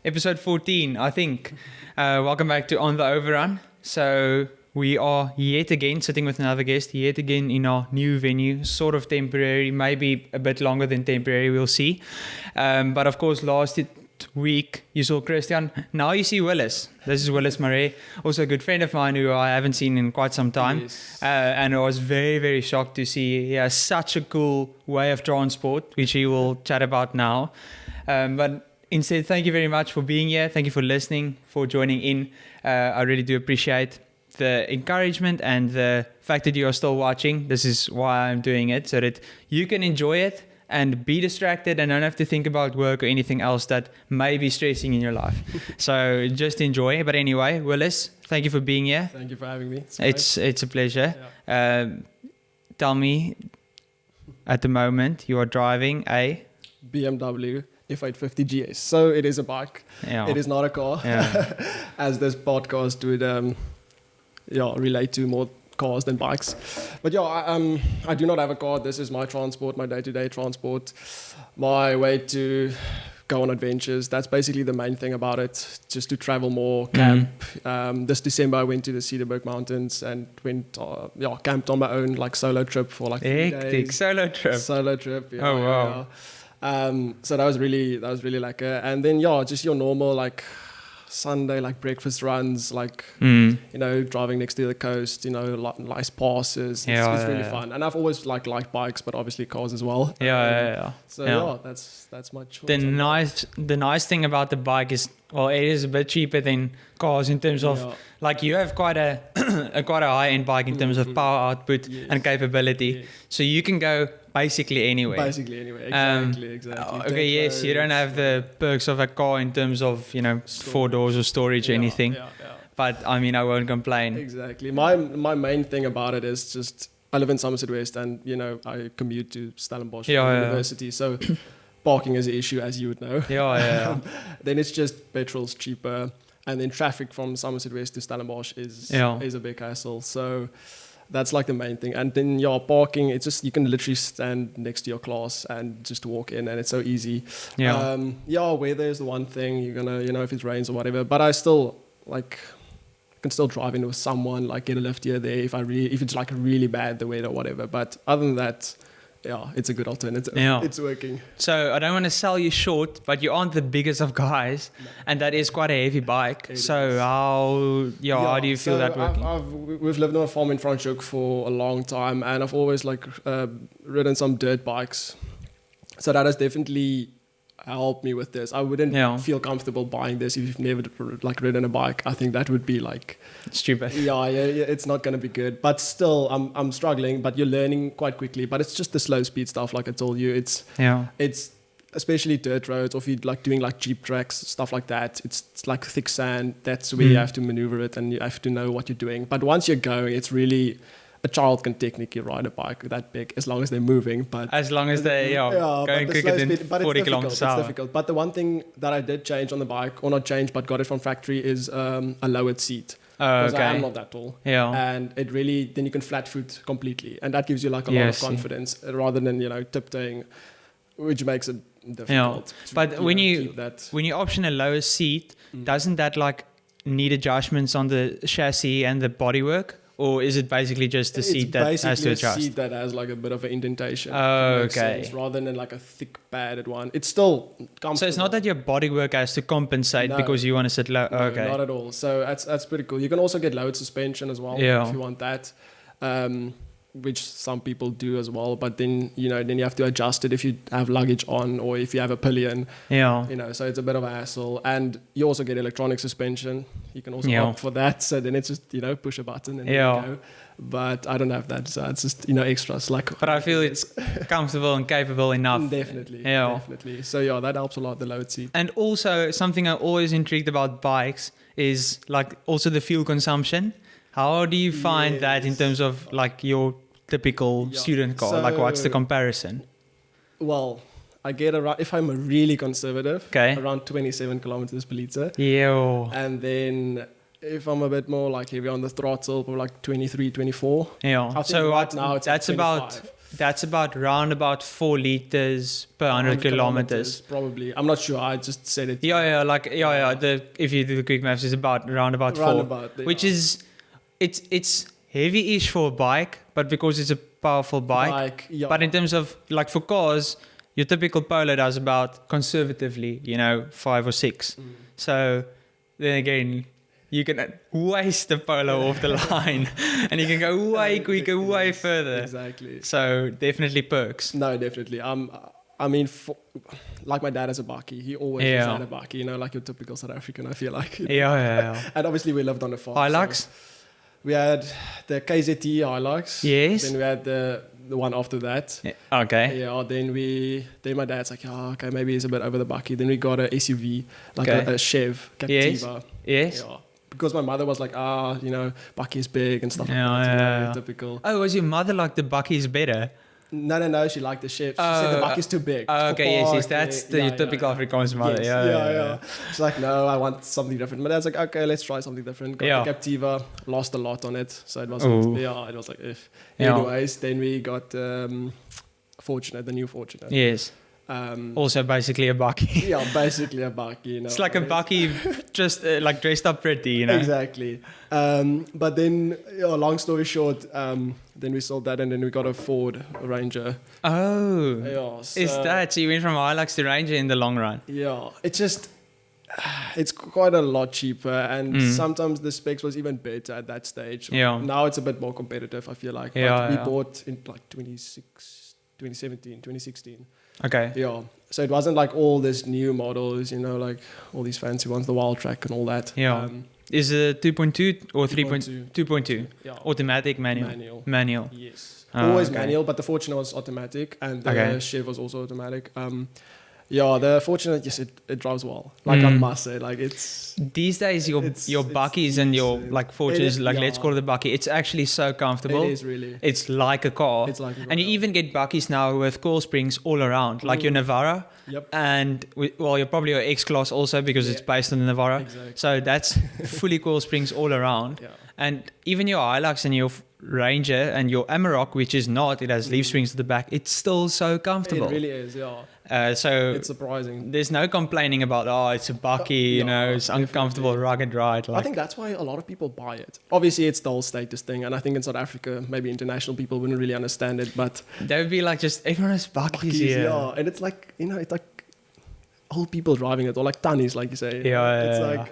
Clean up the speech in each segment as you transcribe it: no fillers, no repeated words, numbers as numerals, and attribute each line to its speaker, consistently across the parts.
Speaker 1: episode 14, I think. Welcome back to On the Overrun. So we are yet again sitting with another guest, yet again in our new venue, sort of temporary, maybe a bit longer than temporary, we'll see. But of course, last week you saw Christian, now you see Willis. This is Willis Marais, also a good friend of mine who I haven't seen in quite some time.
Speaker 2: Yes.
Speaker 1: And I was very, very shocked to see he has such a cool way of transport, which he will chat about now. But instead, thank you very much for being here. Thank you for listening, for joining in. I really do appreciate the encouragement and the fact that you are still watching. This is why I'm doing it, so that you can enjoy it and be distracted and don't have to think about work or anything else that may be stressing in your life. So just enjoy. But anyway, Willis, thank you for being here.
Speaker 2: Thank you for having me.
Speaker 1: It's a pleasure. Yeah. Tell me, at the moment, you are driving a
Speaker 2: BMW F850 GS. So it is a bike.
Speaker 1: Yeah.
Speaker 2: It is not a car. Yeah. As this podcast would relate to more cars than bikes. But I do not have a car. This is my transport, my day-to-day transport, my way to go on adventures. That's basically the main thing about it, just to travel more, camp. This December I went to the Cedarburg Mountains and went camped on my own, like solo trip for like 3 days.
Speaker 1: Solo trip.
Speaker 2: Yeah,
Speaker 1: oh wow.
Speaker 2: Yeah. So that was really like and then just your normal like Sunday like breakfast runs, like driving next to the coast, nice passes. It's really fun, and I've always liked bikes, but obviously cars as well. So that's my choice.
Speaker 1: The nice thing about the bike is, well, it is a bit cheaper than cars in terms of like you have quite a quite a high end bike in terms of power output and capability, so you can go basically anywhere. Exactly. Okay, yes, you don't have the perks of a car in terms of, storage. 4 doors or storage or anything. But I mean, I won't complain.
Speaker 2: Exactly. My main thing about it is just, I live in Somerset West and, I commute to Stellenbosch for university. So parking is an issue, as you would know. Then it's just petrol's cheaper. And then traffic from Somerset West to Stellenbosch is a big hassle. So that's like the main thing. And then parking, it's just, you can literally stand next to your class and just walk in, and it's so easy. Weather is the one thing you're gonna, if it rains or whatever, but I still can still drive in with someone, like get a lift here there if it's like really bad the weather or whatever. But other than that, it's a good alternative. It's working.
Speaker 1: So I don't want to sell you short, but you aren't the biggest of guys, and that is quite a heavy bike. How do you feel that working?
Speaker 2: We've lived on a farm in Franschhoek for a long time, and I've always ridden some dirt bikes. So that has definitely helped me with this. I wouldn't feel comfortable buying this if you've never ridden a bike. I think that would be like
Speaker 1: stupid.
Speaker 2: It's not going to be good. But still, I'm struggling. But you're learning quite quickly. But it's just the slow speed stuff, like I told you. It's especially dirt roads, or if you're doing Jeep tracks, stuff like that. It's like thick sand. That's where you have to maneuver it, and you have to know what you're doing. But once you're going, it's really, a child can technically ride a bike that big as long as they're moving. But
Speaker 1: as long as they're going quicker than 40 kilometers an hour.
Speaker 2: It's difficult. But the one thing that I did change on the bike, or not change, but got it from factory, is a lowered seat. Because I am not that tall. And it really, then you can flat foot completely. And that gives you a lot of confidence rather than, tiptoeing, which makes it difficult.
Speaker 1: But when you option a lower seat, doesn't that need adjustments on the chassis and the bodywork? Or is it basically just the seat that has to adjust?
Speaker 2: It's basically a seat that has a bit of an indentation.
Speaker 1: Okay.
Speaker 2: Rather than a thick padded one. It's still comfortable.
Speaker 1: So it's not that your bodywork has to compensate because you want to sit low? Okay.
Speaker 2: Not at all. So that's pretty cool. You can also get lowered suspension as well if you want that. Which some people do as well, but then you have to adjust it if you have luggage on or if you have a pillion. So it's a bit of a hassle. And you also get electronic suspension. You can also opt for that. So then it's just push a button and there you go. But I don't have that, so it's just extra slack.
Speaker 1: But I feel it's comfortable and capable enough.
Speaker 2: Definitely. So that helps a lot, the lowered seat.
Speaker 1: And also something I'm always intrigued about bikes is also the fuel consumption. How do you find that in terms of your typical student car? So, what's the comparison?
Speaker 2: Well, I get around, if I'm really conservative, around 27 kilometers per liter. And then if I'm a bit more heavy on the throttle, probably 23, 24.
Speaker 1: So
Speaker 2: right now it's
Speaker 1: that's about that's round about 4 liters per 100 kilometers.
Speaker 2: Probably. I'm not sure. I just said it.
Speaker 1: If you do the quick maths, it's round about 4, which is it's heavy-ish for a bike, but because it's a powerful bike. But in terms of like for cars, your typical Polo does about conservatively, 5 or 6. So then again, you can waste the Polo off the line and you can go way quicker, way further.
Speaker 2: Exactly.
Speaker 1: So definitely perks.
Speaker 2: No, definitely. I mean, like my dad has a bakkie. He always had a bakkie, like your typical South African, I feel like.
Speaker 1: Yeah.
Speaker 2: And obviously we lived on a farm.
Speaker 1: Hilux?
Speaker 2: So we had the KZT Hilux.
Speaker 1: Yes.
Speaker 2: Then we had the one after that.
Speaker 1: Yeah. Okay.
Speaker 2: Yeah, then my dad's like, okay, maybe it's a bit over the bakkie. Then we got a SUV, like a Chev Captiva.
Speaker 1: Yes.
Speaker 2: Yeah. Because my mother was like, bakkie is big and stuff like that. Typical.
Speaker 1: Oh, was your mother like the bakkie is better?
Speaker 2: No, she liked the Chev. She said the bakkie is too big.
Speaker 1: Okay, yes, that's your typical Afrikaans mother.
Speaker 2: Yes, yeah. She's like, no, I want something different. My dad's like, okay, let's try something different. Got the Captiva, lost a lot on it. So it wasn't, it was like, if. Anyways, then we got Fortunate, the new Fortunate.
Speaker 1: Yes. Also basically a bakkie.
Speaker 2: Yeah, basically a bakkie.
Speaker 1: It's like a bakkie just like dressed up pretty,
Speaker 2: Exactly. But then, long story short, then we sold that and then we got a Ford Ranger.
Speaker 1: Oh.
Speaker 2: Yeah,
Speaker 1: so you went from Hilux to Ranger in the long run?
Speaker 2: Yeah. It's quite a lot cheaper and sometimes the specs was even better at that stage.
Speaker 1: Yeah.
Speaker 2: Now it's a bit more competitive, I feel like.
Speaker 1: Yeah,
Speaker 2: we bought in like 2017, 2016.
Speaker 1: Okay.
Speaker 2: Yeah. So it wasn't like all this new models, like all these fancy ones, the Wild Track and all that.
Speaker 1: Yeah. Is it 2.2 or 3.2? 2.2.
Speaker 2: Yeah.
Speaker 1: Automatic, manual.
Speaker 2: Yes.
Speaker 1: Oh,
Speaker 2: always manual, but the Fortuner was automatic and the Chev was also automatic. The Fortuner, yes, it drives well. Like I must say, like it's
Speaker 1: these days your bakkies and your like Fortuners, let's call it a bakkie. It's actually so comfortable.
Speaker 2: It is really.
Speaker 1: It's like a car. And you even get bakkies now with coil springs all around, like your Navara.
Speaker 2: Yep.
Speaker 1: And you're probably your X-Class also because it's based on the Navara.
Speaker 2: Exactly.
Speaker 1: So that's fully coil springs all around.
Speaker 2: Yeah.
Speaker 1: And even your Hilux and your Ranger and your Amarok, which is not, it has leaf springs at the back. It's still so comfortable.
Speaker 2: It really is, yeah.
Speaker 1: So
Speaker 2: it's surprising.
Speaker 1: There's no complaining about it's a bakkie, it's uncomfortable, rugged ride.
Speaker 2: I think that's why a lot of people buy it. Obviously, it's the whole status thing, and I think in South Africa, maybe international people wouldn't really understand it, but
Speaker 1: they would be like, just everyone has bakkies here.
Speaker 2: Yeah, and it's like it's like old people driving it, or like tannies, like you say.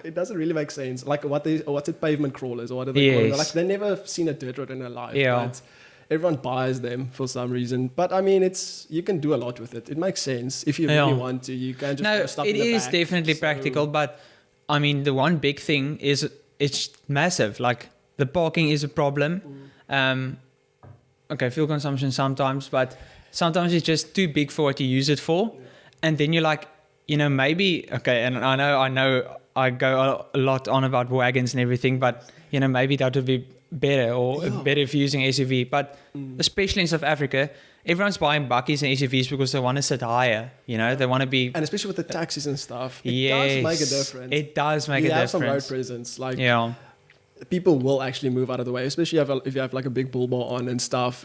Speaker 2: It doesn't really make sense. Like what's it, pavement crawlers, or what do they call it? Like they've never seen a dirt road in their life.
Speaker 1: Yeah.
Speaker 2: But everyone buys them for some reason. But I mean, you can do a lot with it. It makes sense if you really want to. You can just go stuff in the back.
Speaker 1: It is definitely practical, but I mean, the one big thing is it's massive. Like the parking is a problem. Fuel consumption sometimes, but sometimes it's just too big for what you use it for. Yeah. And then you're like, maybe, and I know I go a lot on about wagons and everything, but, maybe that would be better or better if you're using SUV. But especially in South Africa, everyone's buying bakkies and SUVs because they want to sit higher, they want to be...
Speaker 2: And especially with the taxis and stuff, it does make a difference.
Speaker 1: It does make a difference.
Speaker 2: You have some road presence, people will actually move out of the way, especially if you have like a big bull bar on and stuff.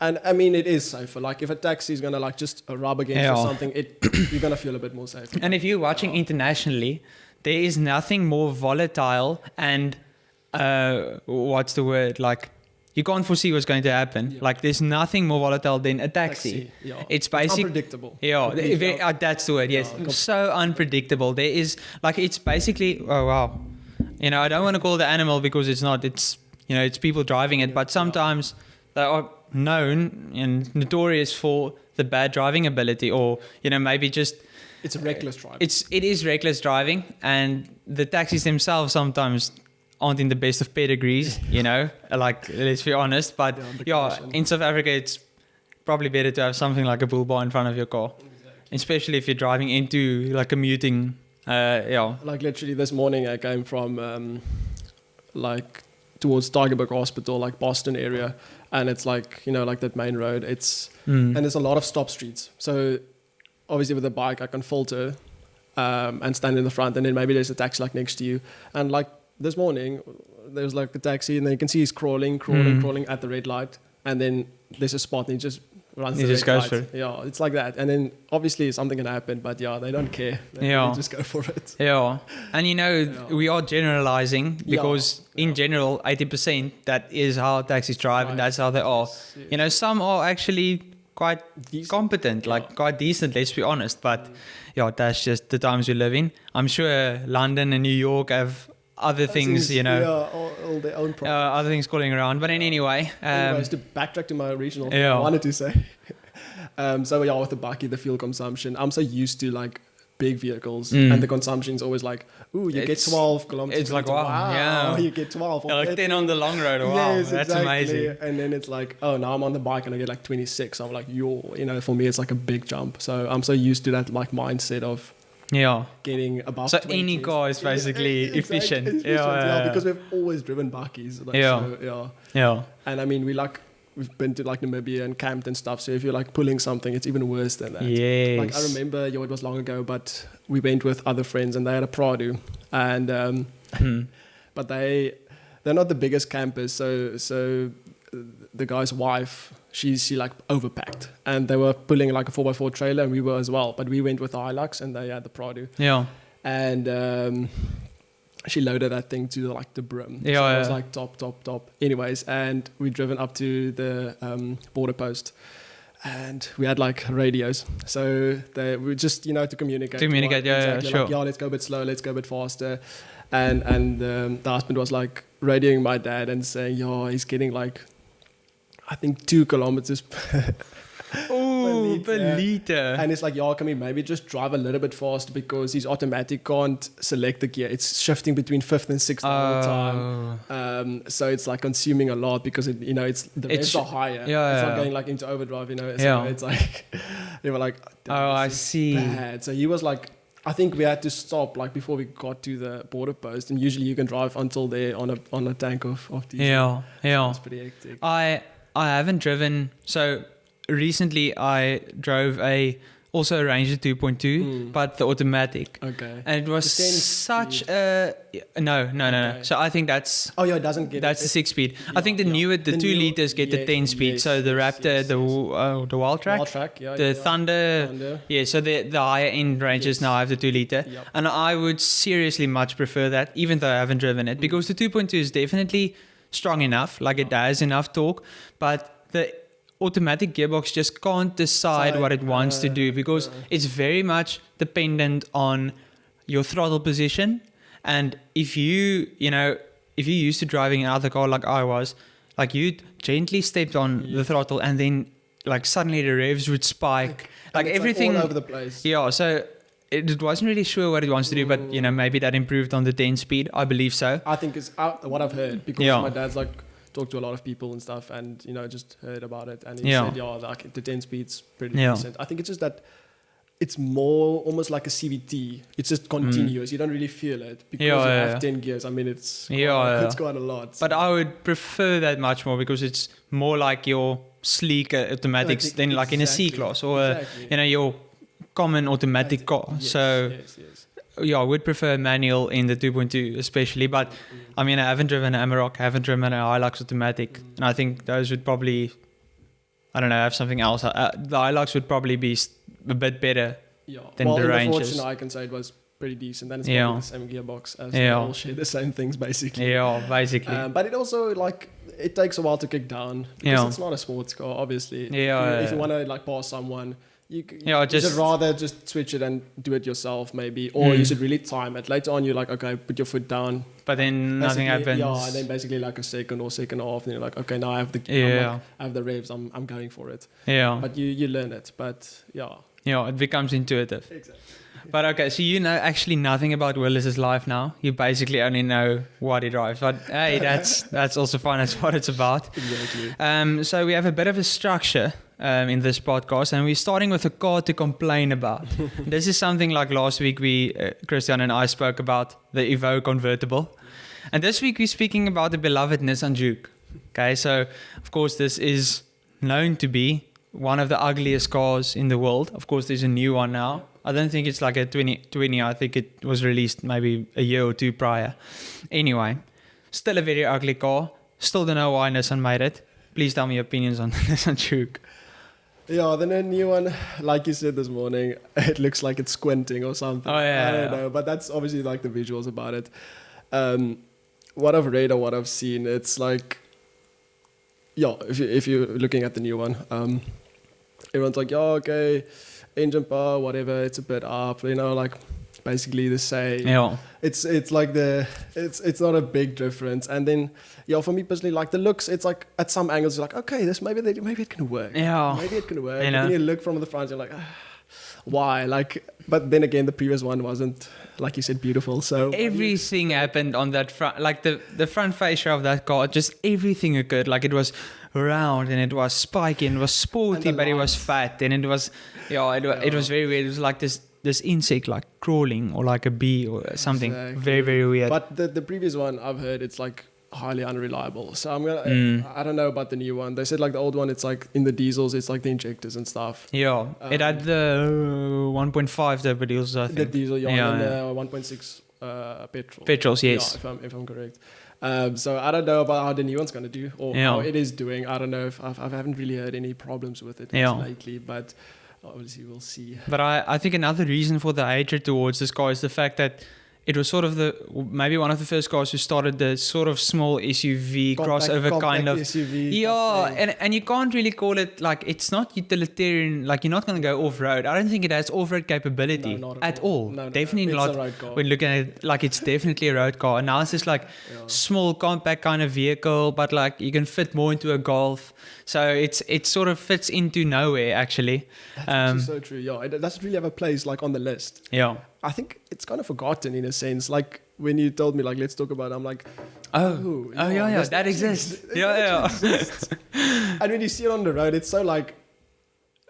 Speaker 2: And I mean, it is safer. Like if a taxi is going to just rub against or something, you're going to feel a bit more safe.
Speaker 1: And if you're watching internationally, there is nothing more volatile and, what's the word? Like you can't foresee what's going to happen. Yeah. Like there's nothing more volatile than a taxi. It's basically
Speaker 2: unpredictable.
Speaker 1: Yeah, that's the word. Yes. So unpredictable. There is it's basically, oh wow. I don't want to call it the animal because it's not, it's people driving it, but sometimes they are known and notorious for the bad driving ability, or maybe just
Speaker 2: it's reckless driving.
Speaker 1: It is reckless driving, and the taxis themselves sometimes aren't in the best of pedigrees. Like let's be honest. But in South Africa, it's probably better to have something like a bull bar in front of your car, especially if you're driving into like commuting.
Speaker 2: Like literally this morning, I came from towards Tygerberg Hospital, like Boston area. And it's like, like that main road. And there's a lot of stop streets. So obviously with a bike, I can filter and stand in the front. And then maybe there's a taxi like next to you. And like this morning, there's like a taxi and then you can see he's crawling at the red light. and then there's a spot and he just runs
Speaker 1: He
Speaker 2: the
Speaker 1: just
Speaker 2: red
Speaker 1: goes
Speaker 2: light.
Speaker 1: for it.
Speaker 2: Yeah, it's like that. And then obviously something can happen, but yeah, they don't care. They just go for it.
Speaker 1: Yeah. And we are generalizing because in general, 80% that is how taxis drive and that's how they are. Yes. Some are actually quite competent, like quite decent, let's be honest. But that's just the times we live in. I'm sure London and New York have other things,
Speaker 2: all their own problems.
Speaker 1: Other things calling around. But anyway,
Speaker 2: anyways, to backtrack to my original thing, I wanted to say. With the bakkie, the fuel consumption, I'm so used to like big vehicles and the consumption is always like, ooh, you get 12 kilometers.
Speaker 1: It's like, wow,
Speaker 2: you get 12.
Speaker 1: Like 10 on the long road. Wow,
Speaker 2: yes,
Speaker 1: that's
Speaker 2: exactly.
Speaker 1: amazing.
Speaker 2: And then it's like, oh, now I'm on the bike and I get like 26. I'm like, for me, it's like a big jump. So I'm so used to that like mindset of getting above.
Speaker 1: So
Speaker 2: 20s.
Speaker 1: any car is basically efficient.
Speaker 2: Because we've always driven bakkies. And I mean, we've been to like Namibia and camped and stuff. So if you're like pulling something, it's even worse than that.
Speaker 1: Yes.
Speaker 2: Like I remember, it was long ago, but we went with other friends and they had a Prado, and but they're not the biggest campers. So the guy's wife, she like overpacked, and they were pulling like a 4x4 trailer, and we were as well. But we went with the Hilux, and they had the Prado.
Speaker 1: Yeah.
Speaker 2: And she loaded that thing to like the brim. It was like top. Anyways, and we driven up to the border post, and we had like radios. So we just to communicate.
Speaker 1: Sure.
Speaker 2: Like, let's go a bit slow, let's go a bit faster. And the husband was like radioing my dad and saying, he's getting like, I think 2 kilometers per liter. And it's like, can we maybe just drive a little bit faster because his automatic can't select the gear. It's shifting between 5th and 6th all the time. So it's like consuming a lot because it's the revs are higher. It's not going like into overdrive, So it's like, they were like,
Speaker 1: I see.
Speaker 2: Bad. So he was like, I think we had to stop like before we got to the border post, and usually you can drive until there on a tank of diesel. It's pretty hectic.
Speaker 1: I haven't driven. So recently I drove also a Ranger 2.2, but the automatic.
Speaker 2: Okay.
Speaker 1: And it was such a no. Okay. So I think that's
Speaker 2: it doesn't get
Speaker 1: that's the 6-speed. I think the 2 liters get the 10-speed. So the Raptor, the Wildtrak, the Thunder. Yeah. So the higher end Rangers now have the 2 liter, and I would seriously much prefer that, even though I haven't driven it, because the 2.2 is definitely strong enough, like it has enough torque, but the automatic gearbox just can't decide what it wants to do because it's very much dependent on your throttle position. And if you used to driving another car like I was, like you gently stepped on the throttle and then like suddenly the revs would spike, like everything
Speaker 2: all over the place.
Speaker 1: Yeah, so it wasn't really sure what it wants to do, but maybe that improved on the 10 speed. I believe so.
Speaker 2: I think it's what I've heard because my dad's like talked to a lot of people and stuff, and just heard about it, and he said like the 10 speed's pretty decent. I think it's just that it's more almost like a CVT. It's just continuous. You don't really feel it because you have 10 gears. I mean, it's quite a lot.
Speaker 1: But I would prefer that much more because it's more like your sleek automatics than like in a C-Class or your common automatic car. Yes. I would prefer manual in the 2.2 especially, but I mean I haven't driven an Amarok, I haven't driven an Hilux automatic, and I think those would probably have something else. The Hilux would probably be a bit better than the Rangers.
Speaker 2: I can say it was pretty decent, and it's probably the same gearbox as they all share the same things basically.
Speaker 1: Basically.
Speaker 2: But it also it takes a while to kick down because it's not a sports car, obviously. If you want to pass someone, you should rather just switch it and do it yourself maybe, or you should really time it. Later on you're like, okay, put your foot down,
Speaker 1: but then nothing happens.
Speaker 2: And then basically like a second or second and a half, and you're like, okay, now I have I have the revs, I'm going for it. But you learn it, but
Speaker 1: it becomes intuitive.
Speaker 2: Exactly.
Speaker 1: But okay, so you know actually nothing about Willis's life now. You basically only know what he drives. But hey, that's also fine. That's what it's about.
Speaker 2: Exactly.
Speaker 1: So we have a bit of a structure in this podcast, and we're starting with a car to complain about. This is something like last week Christian and I spoke about the Evo convertible. And this week we're speaking about the beloved Nissan Juke. Okay, so of course this is known to be one of the ugliest cars in the world. Of course there's a new one now. I don't think it's like a 2020. I think it was released maybe a year or two prior. Anyway, still a very ugly car. Still don't know why Nissan made it. please tell me your opinions on the Nissan Juke.
Speaker 2: Yeah, then a new one, like you said this morning, it looks like it's squinting or something.
Speaker 1: Oh, yeah.
Speaker 2: I don't know, but that's obviously like the visuals about it. What I've read or what I've seen, it's like, yeah, if you're looking at the new one, everyone's like, yeah, okay, engine power, whatever, it's a bit up, like basically the same.
Speaker 1: Yeah.
Speaker 2: It's like it's not a big difference. And then, for me personally, like the looks, it's like at some angles you're like, okay, maybe it can work.
Speaker 1: Yeah.
Speaker 2: Maybe it can work. And then you look from the front, you're like, why? Like, but then again, the previous one wasn't, like you said, beautiful. So
Speaker 1: everything happened on that front, like the front fascia of that car, just everything occurred. Like it was round and it was spiky and it was sporty, but it was fat and it was, it was very weird. It was like this insect like crawling or like a bee or something. Exactly. Very, very weird.
Speaker 2: But the previous one, I've heard it's like highly unreliable. So I'm gonna I don't know about the new one. They said like the old one, it's like in the diesels, it's like the injectors and stuff.
Speaker 1: Yeah, it had the 1.5 turbo diesels, I think.
Speaker 2: The diesel, and the 1.6 petrol.
Speaker 1: Petrols, yes.
Speaker 2: Yeah, if I'm correct. So I don't know about how the new one's gonna do or how it is doing. I don't know if I haven't really heard any problems with it lately, but obviously we'll see.
Speaker 1: But I think another reason for the hatred towards this car is the fact that it was sort of maybe one of the first cars who started the sort of small SUV crossover kind of
Speaker 2: SUV.
Speaker 1: Yeah, and you can't really call it like, it's not utilitarian. Like, you're not going to go off road. I don't think it has off road capability at all.
Speaker 2: No,
Speaker 1: definitely not. When looking at it, like, it's definitely a road car. And now it's just like small compact kind of vehicle, but like you can fit more into a Golf. So it sort of fits into nowhere actually.
Speaker 2: That's so true. Yeah, it doesn't really have a place like on the list.
Speaker 1: Yeah.
Speaker 2: I think it's kind of forgotten in a sense. Like when you told me, like, let's talk about it, I'm like,
Speaker 1: yeah, that exists. Yeah.
Speaker 2: And when you see it on the road, it's so like,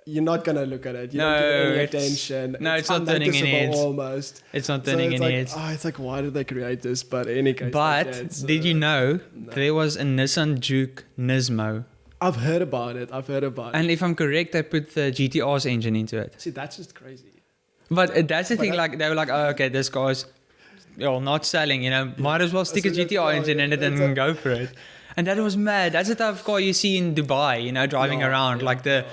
Speaker 2: you're not going to look at it. You don't give any attention.
Speaker 1: No, it's not turning any heads.
Speaker 2: Almost.
Speaker 1: It's not turning any heads.
Speaker 2: It's like, why did they create this? But in any case.
Speaker 1: But did you know there was a Nissan Juke Nismo?
Speaker 2: I've heard about it.
Speaker 1: And if I'm correct, they put the GTR's engine into it.
Speaker 2: See, that's just crazy.
Speaker 1: But that's the thing, like, they were like, oh, okay, this car's not selling, might as well stick a GTR engine in it and go for it. And that was mad. That's the type of car you see in Dubai, driving around, like the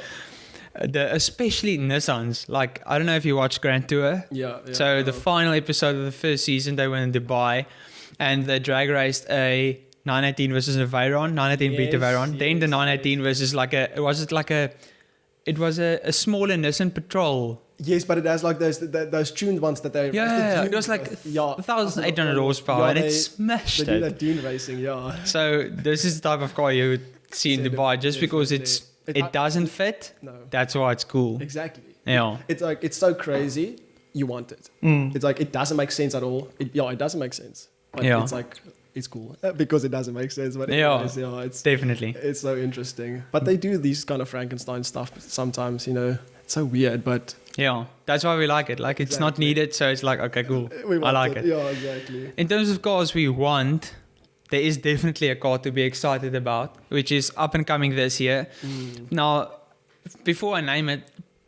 Speaker 1: especially Nissans. Like, I don't know if you watch Grand Tour. So the final episode of the first season, they were in Dubai and they drag raced a 918 versus a Veyron, 918 beat the Veyron. Then the 918 versus it was a smaller Nissan Patrol.
Speaker 2: Yes, but it has like those tuned ones that they...
Speaker 1: Yeah, it was like 1,800 horsepower and it smashed it.
Speaker 2: They do that dune racing,
Speaker 1: So this is the type of car you would see in Dubai just because it doesn't fit.
Speaker 2: No.
Speaker 1: That's why it's cool.
Speaker 2: Exactly.
Speaker 1: Yeah.
Speaker 2: It's like, it's so crazy, you want it. It's like, it doesn't make sense at all. It doesn't make sense. But it's like... It's cool because it doesn't make sense. But it's
Speaker 1: definitely.
Speaker 2: It's so interesting. But they do these kind of Frankenstein stuff sometimes, It's so weird, but...
Speaker 1: Yeah, that's why we like it. Like, it's not needed, so it's like, okay, cool. I like it.
Speaker 2: Yeah, exactly.
Speaker 1: In terms of cars we want, there is definitely a car to be excited about, which is up and coming this year. Now, before I name it,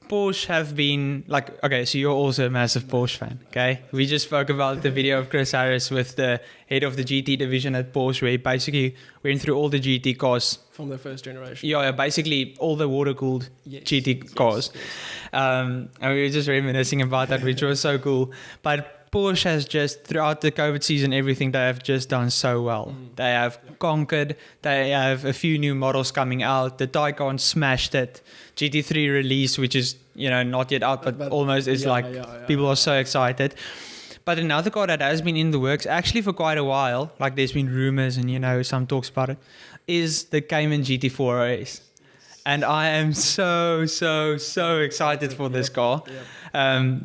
Speaker 1: Porsche have been like, okay, so you're also a massive Porsche fan, okay? We just spoke about the video of Chris Harris with the head of the GT division at Porsche, where he basically went through all the GT cars.
Speaker 2: From the first generation.
Speaker 1: Yeah, basically all the water-cooled GT cars.
Speaker 2: Yes.
Speaker 1: And we were just reminiscing about that, which was so cool. But Porsche has just, throughout the COVID season, everything they have just done so well. They have conquered. They have a few new models coming out. The Taycan smashed it. GT3 release, which is, not yet out, but almost is people are so excited. But another car that has been in the works, actually for quite a while, like there's been rumors and, some talks about it, is the Cayman GT4 RS. And I am so excited for this car.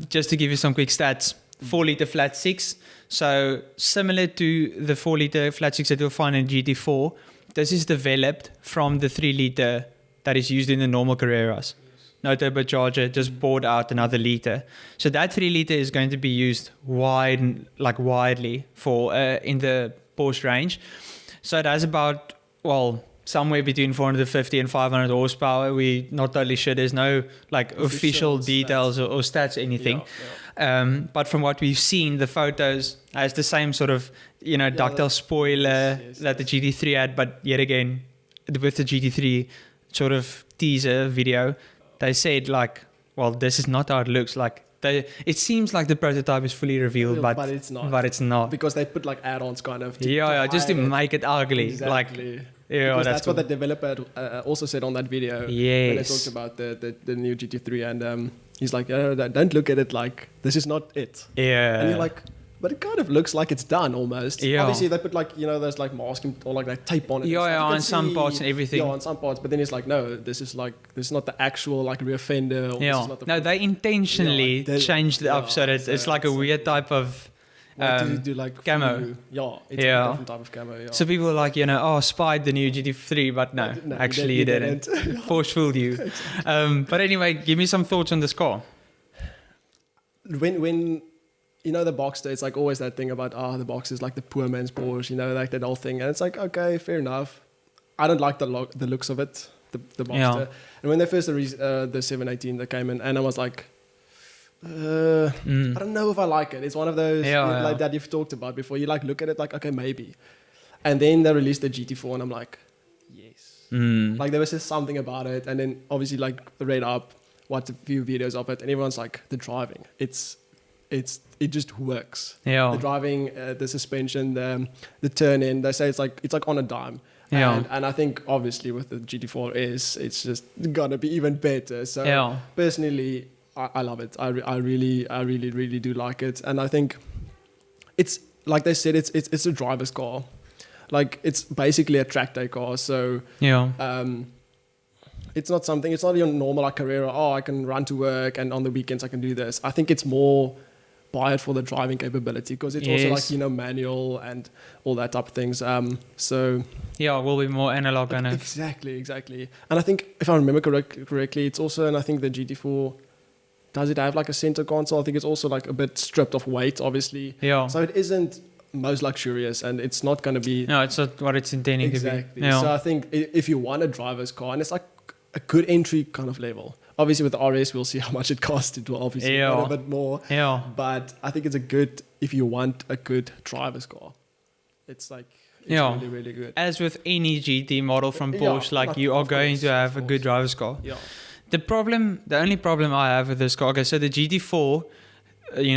Speaker 1: Just to give you some quick stats, 4-litre flat 6. So similar to the 4-litre flat 6 that you'll find in GT4, this is developed from the 3-litre that is used in the normal Carreras. No turbocharger, just poured out another liter. So that 3-litre is going to be used widely for in the Porsche range. So it has about, somewhere between 450 and 500 horsepower. We're not totally sure. There's no official details or stats or anything. But from what we've seen, the photos has the same sort of, ductile spoiler that the GT3 had, but yet again, with the GT3 sort of teaser video, they said like, well, this is not how it looks like. It seems like the prototype is fully revealed, but
Speaker 2: it's not.
Speaker 1: But it's not.
Speaker 2: Because they put like add-ons kind of.
Speaker 1: Just to make it ugly.
Speaker 2: Exactly.
Speaker 1: Like, yeah,
Speaker 2: that's cool. What the developer also said on that video.
Speaker 1: Yes.
Speaker 2: When they talked about the new GT3, and he's like, don't look at it like this is not it.
Speaker 1: Yeah.
Speaker 2: And you're like, but it kind of looks like it's done almost.
Speaker 1: Yeah.
Speaker 2: Obviously, they put like, there's like masking or like that tape on it.
Speaker 1: On some parts and everything.
Speaker 2: Yeah, on some parts. But then it's like, no, this is not the actual like rear fender. Or this is not the
Speaker 1: they intentionally changed it up so that it's like a weird type of
Speaker 2: do like
Speaker 1: camo.
Speaker 2: It's a different type of camo. Yeah.
Speaker 1: So people are like, spied the new GT3, but no actually you didn't. Force fooled you. Exactly. But anyway, give me some thoughts on this car.
Speaker 2: When the Boxster, it's like always that thing about, the Boxster is like the poor man's Porsche, like that whole thing. And it's like, okay, fair enough. I don't like the looks of it, the Boxster. Yeah. And when they first released the 718 that came in, and I was like, I don't know if I like it. It's one of those like that you've talked about before. You like look at it like, okay, maybe. And then they released the GT4 and I'm like, yes. Like there was just something about it. And then obviously like read up, watched a few videos of it, and everyone's like, the driving, it just works. Yeah. The driving, the suspension, the turn in, they say it's like on a dime. Yeah. And I think obviously with the GT4 it's just gonna be even better. So personally, I love it. I really do like it. And I think it's like they said, it's a driver's car. Like it's basically a track day car. So it's not your normal like Carrera. Oh, I can run to work and on the weekends I can do this. I think it's more buy it for the driving capability because it's also like manual and all that type of things. So
Speaker 1: will be more analog kind of.
Speaker 2: Exactly. And I think if I remember correctly, it's also, and I think the GT4 does it have like a center console. I think it's also like a bit stripped of weight, obviously. Yeah. So it isn't most luxurious, and it's not going to be.
Speaker 1: No, it's not what it's intending to be.
Speaker 2: Exactly. So I think if you want a driver's car, and it's like a good entry kind of level. Obviously, with the RS, we'll see how much it costs. It will obviously a bit more. Yeah. But I think it's if you want a good driver's car, it's like really, really good.
Speaker 1: As with any GT model from Porsche, you are going to have a good driver's car. Yeah. The only problem I have with this car, okay, so the GT4,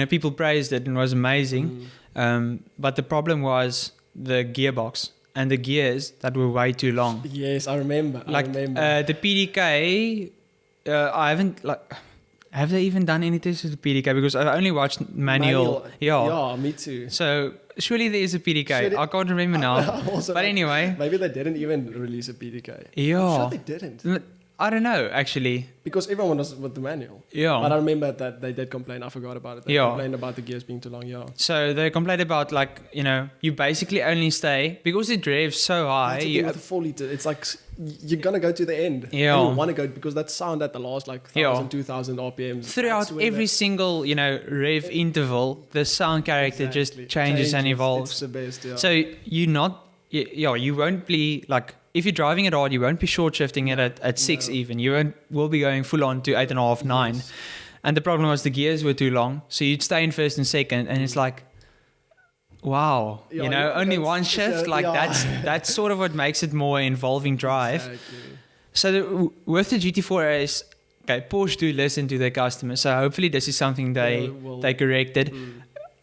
Speaker 1: people praised it and it was amazing. But the problem was the gearbox and the gears that were way too long.
Speaker 2: Yes, I remember.
Speaker 1: The PDK, I haven't have they even done any tests with the PDK? Because I've only watched manual.
Speaker 2: Yeah, me too.
Speaker 1: So surely there is a PDK. I can't remember now. But anyway.
Speaker 2: Maybe they didn't even release a PDK.
Speaker 1: Yeah.
Speaker 2: I'm sure they didn't.
Speaker 1: I don't know, actually.
Speaker 2: Because everyone was with the manual. Yeah. But I remember that they did complain. I forgot about it. They complained about the gears being too long,
Speaker 1: So they complained about, you basically only stay, because it revs so high.
Speaker 2: With the 4 liter, it's like, you're going to go to the end. Yeah. And you want to go, because that sound at the last, 1,000, 2,000 RPMs.
Speaker 1: Throughout every single, rev interval, the sound character just changes and evolves.
Speaker 2: It's the best,
Speaker 1: So you won't be, if you're driving it hard, you won't be short shifting it at 6 even. You will be going full on to 8.5, 9. Yes. And the problem was the gears were too long. So you'd stay in first and second, and it's like, wow, only one shift. That's sort of what makes it more involving drive. Exactly. So with the GT4 RS, okay, Porsche do listen to their customers. So hopefully this is something they corrected.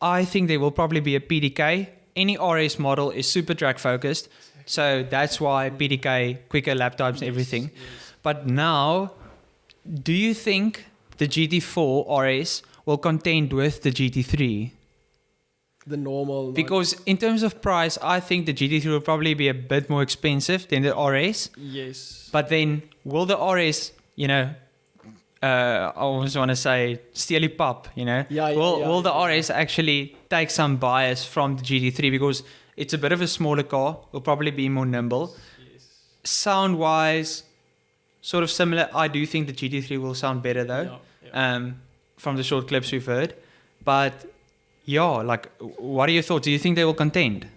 Speaker 1: I think there will probably be a PDK. Any RS model is super track focused. So that's why PDK, quicker lap times and everything. Yes. But now, do you think the GT4 RS will contend with the GT3?
Speaker 2: The normal...
Speaker 1: Because in terms of price, I think the GT3 will probably be a bit more expensive than the RS.
Speaker 2: Yes.
Speaker 1: But then, will the RS, I always want to say, steely pop, Will the RS actually take some bias from the GT3? Because it's a bit of a smaller car. Will probably be more nimble. Yes. Sound-wise, sort of similar. I do think the GT3 will sound better though. From the short clips we've heard. But what are your thoughts? Do you think they will contend?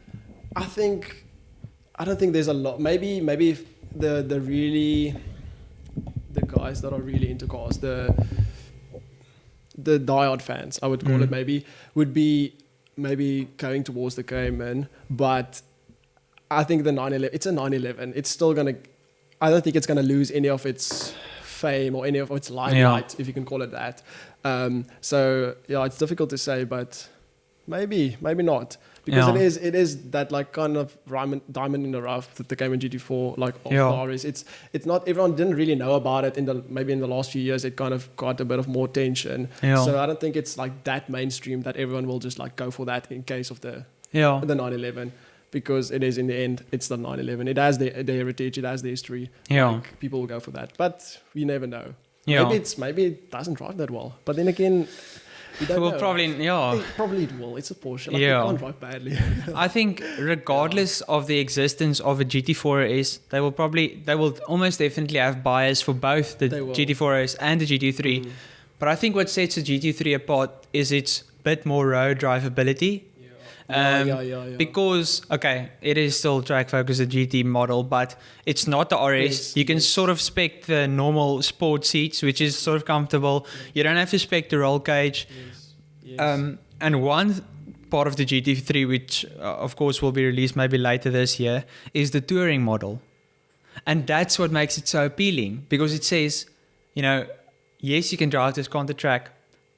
Speaker 2: I don't think there's a lot. Maybe if the guys that are really into cars, the diehard fans, I would call it maybe, would be maybe going towards the Cayman, but I think the 911, it's a 911. It's still going to, I don't think it's going to lose any of its fame or any of its limelight, if you can call it that. So yeah, it's difficult to say, but maybe not, because it is that like kind of diamond in the rough that the Cayman GT4 like of the RS. It's not, everyone didn't really know about it in the last few years. It kind of got a bit of more attention. So I don't think it's like that mainstream that everyone will just like go for that in case of the 911. Because it is, in the end, it's the 911. It has the heritage, it has the history. Like, people will go for that, but you never know. Maybe it doesn't drive that well, but then again, you don't know. Probably it will. It's a Porsche. Like, it can't drive badly.
Speaker 1: I think regardless of the existence of a GT4 RS, they will almost definitely have buyers for both the GT4 RS and the GT3. But I think what sets the GT3 apart is its bit more road drivability. Because, it is still track focused, the GT model, but it's not the RS. You can sort of spec the normal sport seats, which is sort of comfortable. You don't have to spec the roll cage. And one part of the GT3, which of course will be released maybe later this year, is the touring model. And that's what makes it so appealing, because it says, yes, you can drive this on the track,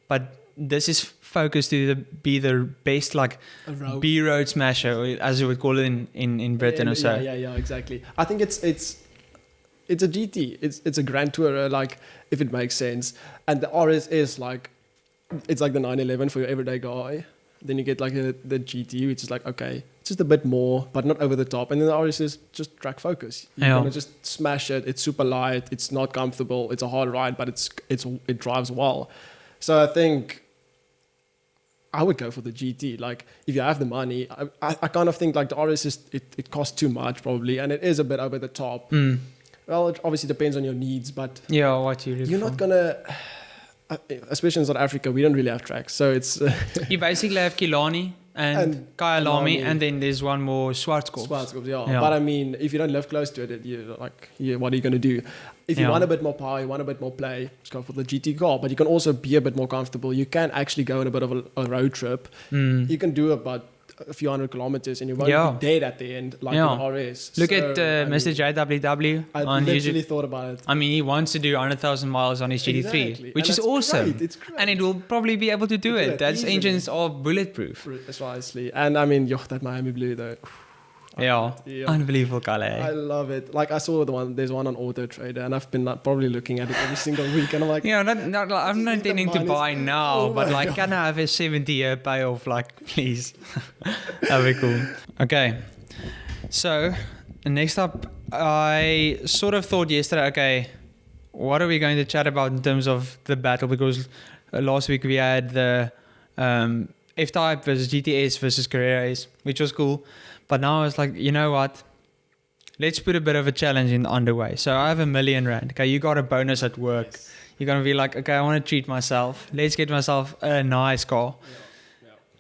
Speaker 1: but this is focused to be the best, like B-road smasher, as you would call it in Britain or so.
Speaker 2: Yeah, exactly. I think it's a GT. It's a Grand Tourer, like, if it makes sense. And the RS is like, it's like the 911 for your everyday guy. Then you get like the GT, which is like, okay, it's just a bit more, but not over the top. And then the RS is just track focus. You're gonna just smash it. It's super light. It's not comfortable. It's a hard ride, but it drives well. So I think I would go for the GT. Like, if you have the money, I kind of think like the RS it costs too much probably, and it is a bit over the top. Well, it obviously depends on your needs, but
Speaker 1: what you're
Speaker 2: not gonna, especially in South Africa, we don't really have tracks, so it's
Speaker 1: you basically have Killarney and Kyalami, and then there's one more, Swartskop.
Speaker 2: But I mean, if you don't live close to it, you're like, what are you going to do? If you want a bit more power, you want a bit more play, just go for the GT car. But you can also be a bit more comfortable. You can actually go on a bit of a road trip. You can do about a few hundred kilometers and you won't be dead at the end like in RS.
Speaker 1: Look at Mr. JWW on
Speaker 2: literally
Speaker 1: YouTube.
Speaker 2: thought about it.
Speaker 1: I mean, he wants to do 100,000 miles on his GT3, which is awesome.
Speaker 2: It's great.
Speaker 1: And it will probably be able to do it. Those engines are bulletproof.
Speaker 2: Precisely. And I mean, that Miami Blue though.
Speaker 1: Unbelievable color.
Speaker 2: I love it. Like, I saw there's one on Auto Trader, and I've been probably looking at it every single week, and I'm like,
Speaker 1: I'm not intending to buy now, but like, can I have a 70-year payoff? Like, please. That'd be cool. Okay. So, next up, I sort of thought yesterday, what are we going to chat about in terms of the battle? Because last week we had the F-Type versus GTS versus Carreras, which was cool. But now I was like, you know what? Let's put a bit of a challenge in underway. So I have R1 million. Okay, you got a bonus at work. Yes. You're going to be like, okay, I want to treat myself. Let's get myself a nice car.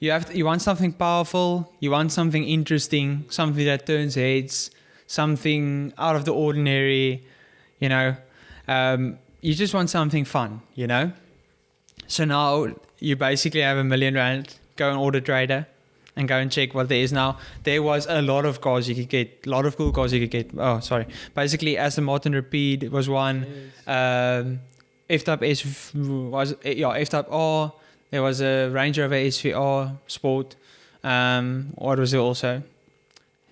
Speaker 1: You want something powerful. You want something interesting. Something that turns heads. Something out of the ordinary. You just want something fun, So now you basically have R1 million. Go on Auto Trader and go and check what there is now. There was a lot of cars you could get, a lot of cool cars you could get. Oh, sorry. Basically, Aston Martin Rapide was one. F-Type S was, F-Type R. There was a Range Rover SVR Sport. What was it also?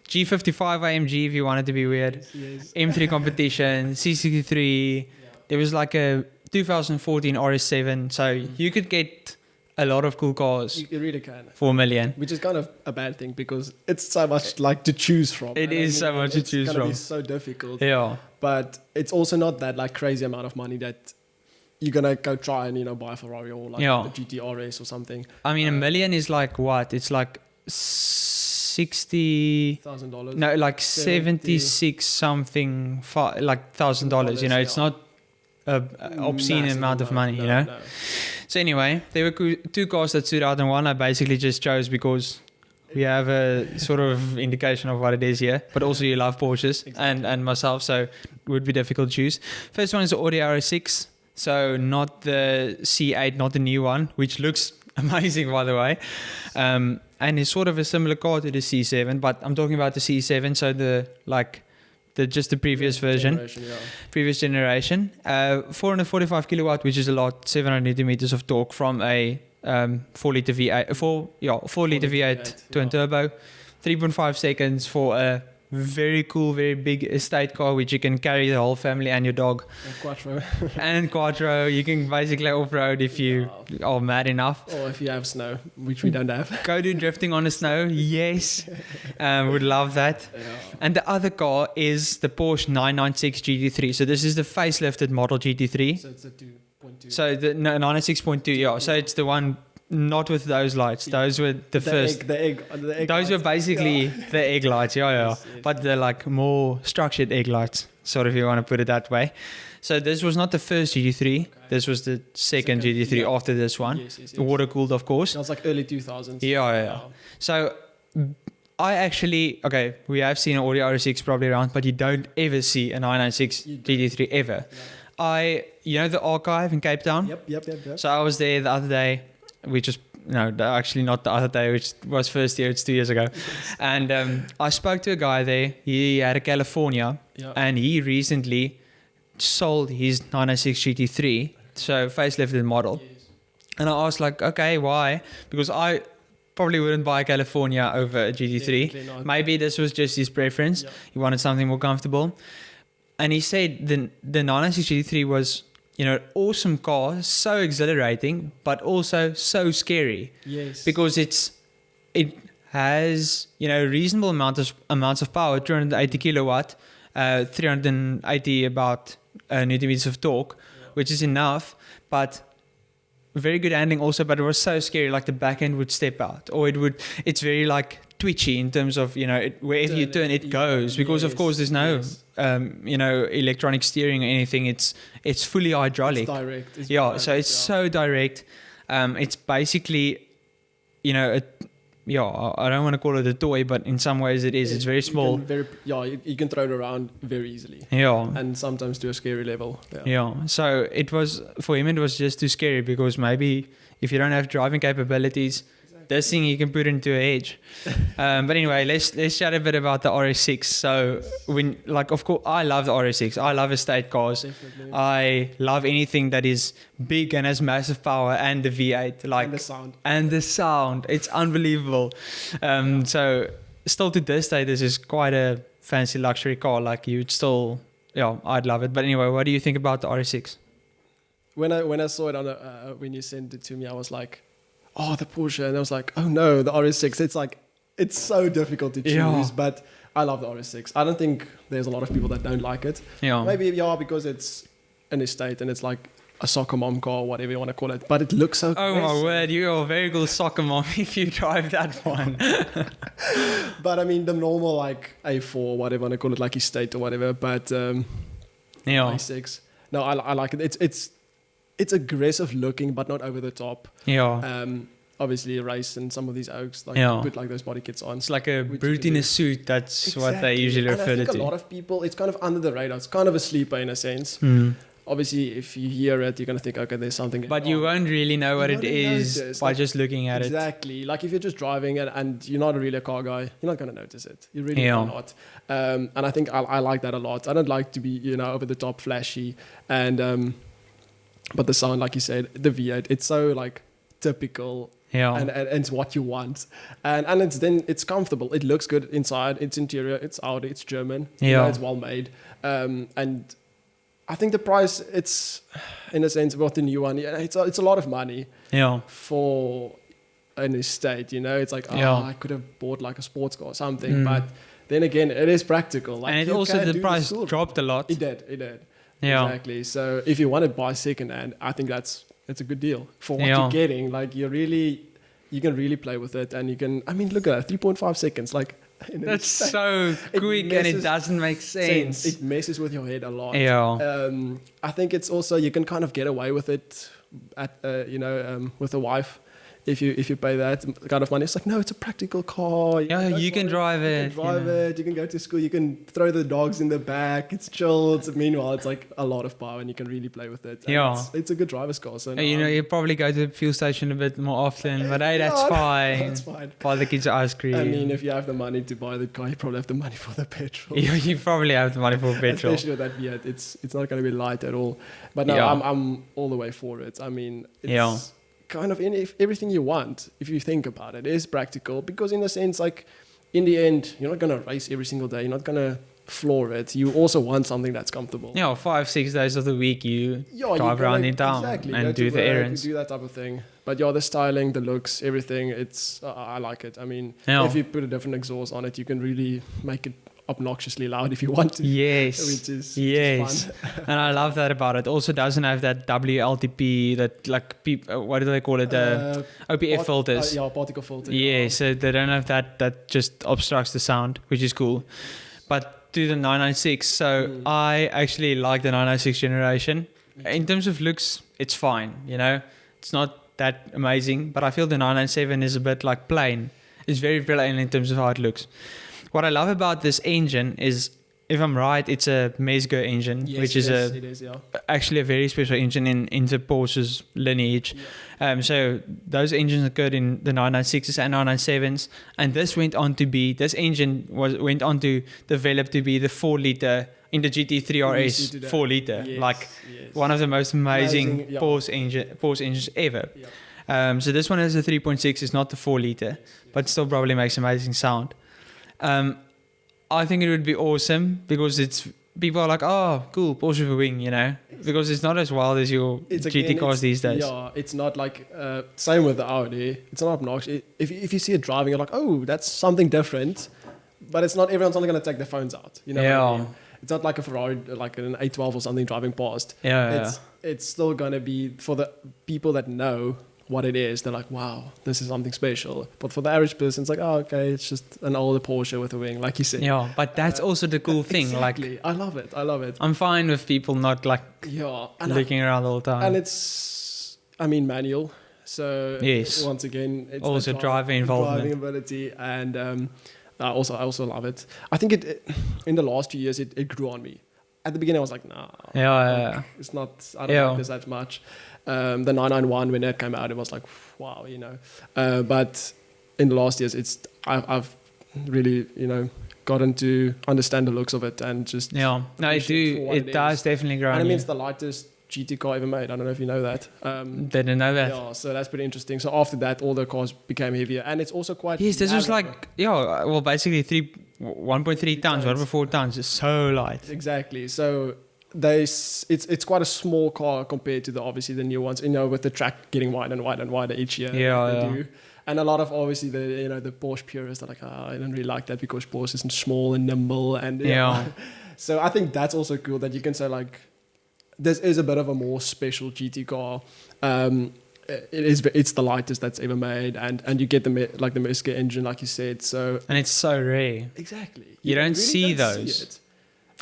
Speaker 1: G55 AMG if you wanted to be weird. Yes. M3 Competition, C63. There was like a 2014 RS7. So you could get a lot of cool cars.
Speaker 2: You really can.
Speaker 1: For R1 million.
Speaker 2: Which is kind of a bad thing because it's so much like to choose from.
Speaker 1: It is so much to choose from.
Speaker 2: It's so difficult.
Speaker 1: Yeah.
Speaker 2: But it's also not that like crazy amount of money that you're going to go try and, buy a Ferrari or like a GT RS or something.
Speaker 1: I mean, R1 million is like what? It's like $60,000. No, like 76 something, like $1,000. It's not an obscene amount of money, No. So anyway, there were two cars that stood out, and one I basically just chose because we have a sort of indication of what it is here. But also you love Porsches and myself, so it would be difficult to choose. First one is the Audi R6. So not the C8, not the new one, which looks amazing, by the way. And it's sort of a similar car to the C7, but I'm talking about the C7, so the just the previous version, previous generation. 445 kilowatt, which is a lot, 700 newton meters of torque from a 4 liter V8, 4 liter V8 twin turbo, 3.5 seconds for a very cool, very big estate car, which you can carry the whole family and your dog. And quattro. You can basically off-road if you are mad enough.
Speaker 2: Or if you have snow, which we don't have.
Speaker 1: Go do drifting on the snow. Yes. Would love that. Yeah. And the other car is the Porsche 996 GT3. So this is the facelifted model GT3.
Speaker 2: So it's a 2.2.
Speaker 1: So the 996.2, yeah. So it's the one not with those lights. Those were the first.
Speaker 2: The egg
Speaker 1: those
Speaker 2: lights.
Speaker 1: Were basically the egg lights, Yes. But they're like more structured egg lights, sort of, if you want to put it that way. So this was not the first GT3. Okay. This was the second GT3 after this one. Yes. Water cooled, of course.
Speaker 2: It was like early 2000s.
Speaker 1: Yeah. Wow. So I actually, we have seen an Audi RS6 probably around, but you don't ever see a 996 GT3 ever. Yeah. The archive in Cape Town.
Speaker 2: Yep.
Speaker 1: So I was there the other day. Actually not the other day, which was first year, it's 2 years ago. And I spoke to a guy there. He had a California, and he recently sold his 996 GT3, so facelifted model. Yes. And I asked, like, okay, why? Because I probably wouldn't buy a California over a GT3. Maybe this was just his preference. Yeah. He wanted something more comfortable. And he said the 996 GT3 was, awesome car, so exhilarating, but also so scary.
Speaker 2: Yes.
Speaker 1: Because it has, reasonable amounts of power, 280 kilowatt, 380 about newton meters of torque, which is enough, but very good handling also. But it was so scary, like the back end would step out, or it's very like twitchy in terms of, wherever you turn it goes, because of course there's no electronic steering or anything. It's fully hydraulic.
Speaker 2: It's direct.
Speaker 1: So it's so direct. It's basically, I don't want to call it a toy, but in some ways it is. It's very small.
Speaker 2: You can throw it around very easily.
Speaker 1: Yeah.
Speaker 2: And sometimes to a scary level.
Speaker 1: Yeah. So for him, it was just too scary, because maybe if you don't have driving capabilities, this thing you can put into a edge. But anyway, let's chat a bit about the RS6. So of course, I love the RS6. I love estate cars.
Speaker 2: Definitely.
Speaker 1: I love anything that is big and has massive power, and the V8, and the sound. It's unbelievable. So still to this day, this is quite a fancy luxury car. Like, you'd still, I'd love it. But anyway, what do you think about the RS6?
Speaker 2: When I saw it when you sent it to me, I was like, oh, the Porsche. And I was like, oh no, the RS6. It's so difficult to choose, but I love the RS6. I don't think there's a lot of people that don't like it.
Speaker 1: Yeah.
Speaker 2: Maybe, because it's an estate and it's like a soccer mom car, whatever you want to call it, but it looks so
Speaker 1: Oh
Speaker 2: crazy.
Speaker 1: My word, you're a very good soccer mom if you drive that one.
Speaker 2: But I mean, the normal like A4, whatever you want to call it, like estate or whatever, but RS6. No, I like it. It's aggressive looking, but not over the top.
Speaker 1: Yeah.
Speaker 2: Obviously, a race and some of these oaks, put like those body kits on.
Speaker 1: It's like a brute in a suit. That's what they usually refer to.
Speaker 2: I think a lot of people, it's kind of under the radar. It's kind of a sleeper in a sense. Obviously, if you hear it, you're going to think, okay, there's something.
Speaker 1: But you won't really know what it is by just looking at it.
Speaker 2: Exactly. Like if you're just driving and you're not really a car guy, you're not going to notice it. You really are not. And I think I like that a lot. I don't like to be, over the top flashy. And but the sound, like you said, the V8, it's so like typical.
Speaker 1: Yeah.
Speaker 2: And it's what you want. And it's comfortable. It looks good inside. It's interior. It's Audi. It's German.
Speaker 1: Yeah.
Speaker 2: It's well made. And I think the price, it's in a sense about the new one. It's a lot of money.
Speaker 1: Yeah.
Speaker 2: For an estate, It's like, I could have bought like a sports car or something. But then again, it is practical. Like,
Speaker 1: and the price dropped a lot.
Speaker 2: It did.
Speaker 1: Yeah.
Speaker 2: Exactly. So if you want to buy secondhand, I think that's a good deal for what you're getting. Like you can really play with it, and you can. I mean, look at that, 3.5 seconds. Like
Speaker 1: that's so quick, and it doesn't make sense.
Speaker 2: It messes with your head a lot.
Speaker 1: Yeah.
Speaker 2: I think it's also you can kind of get away with it at with a wife. if you pay that kind of money. It's like, no, it's a practical car.
Speaker 1: You can drive it.
Speaker 2: You can go to school. You can throw the dogs in the back. It's chilled. Meanwhile, it's like a lot of power and you can really play with it. And it's a good driver's car. So
Speaker 1: you probably go to the fuel station a bit more often, but hey, that's fine.
Speaker 2: That's fine.
Speaker 1: Buy the kids ice cream.
Speaker 2: I mean, if you have the money to buy the car, you probably have the money for the petrol.
Speaker 1: You probably have the money for petrol.
Speaker 2: Especially with that V8, it's not going to be light at all. But no, I'm all the way for it. I mean, it's kind of everything you want, if you think about it, is practical, because in a sense, like, in the end, you're not going to race every single day. You're not going to floor it. You also want something that's comfortable.
Speaker 1: 5-6 days of the week you drive around in town and do the errands.
Speaker 2: Do that type of thing. But the styling, the looks, everything, it's I like it. I mean, if you put a different exhaust on it, you can really make it obnoxiously loud if you want to.
Speaker 1: Yes.
Speaker 2: Which is fun.
Speaker 1: And I love that about it. Also doesn't have that WLTP, that like what do they call it? The OPF filters.
Speaker 2: Particle filter.
Speaker 1: So they don't have that just obstructs the sound, which is cool. But to the 996, so I actually like the 996 generation. In terms of looks, it's fine, It's not that amazing, but I feel the 997 is a bit like plain. It's very plain in terms of how it looks. What I love about this engine is, if I'm right, it's a Mesgo engine, which is actually a very special engine in the Porsche's lineage. So those engines occurred in the 996s and 997s, and this engine went on to develop to be the 4-liter in the GT3 RS 4-liter, one of the most amazing Porsche engines ever. So this one is a 3.6, it's not the 4-liter, but still probably makes amazing sound. I think it would be awesome because people are like, oh, cool, Porsche with a wing, because it's not as wild as your GT cars these days.
Speaker 2: Yeah, it's not like, same with the Audi, it's not obnoxious. If you see it driving, you're like, oh, that's something different, but it's not, everyone's only going to take their phones out, what I mean? It's not like a Ferrari, like an 812 or something driving past. It's still going to be, for the people that know what it is, they're like, wow, this is something special. But for the average person, it's like, oh, okay, it's just an older Porsche with a wing, like you said.
Speaker 1: But that's also the cool thing.
Speaker 2: Exactly. Like, I love it.
Speaker 1: I'm fine with people not like looking around all the time.
Speaker 2: And it's, manual. So once again, it's
Speaker 1: also driving involvement,
Speaker 2: driving ability, and I also love it. I think it in the last few years it grew on me. At the beginning, I was like, nah, it's not. I don't like this that much. The 991, when that came out, it was like, wow, But in the last years, I've really, gotten to understand the looks of it and just
Speaker 1: it does definitely grow.
Speaker 2: And it's the lightest GT car ever made. I don't know if you know that.
Speaker 1: Didn't know that.
Speaker 2: Yeah, so that's pretty interesting. So after that, all the cars became heavier, and it's also quite.
Speaker 1: Yes, this was like basically 1.3 tons, 1.4 tons. It's so light.
Speaker 2: Exactly. So it's quite a small car compared to obviously the new ones. With the track getting wider and wider and wider each year. Do. And a lot of obviously the Porsche purists are like, I don't really like that because Porsche isn't small and nimble and So I think that's also cool that you can say like, this is a bit of a more special GT car. It's the lightest that's ever made, and you get the Mesgo engine, like you said. So
Speaker 1: and it's so rare.
Speaker 2: Exactly.
Speaker 1: You don't really see those. See it.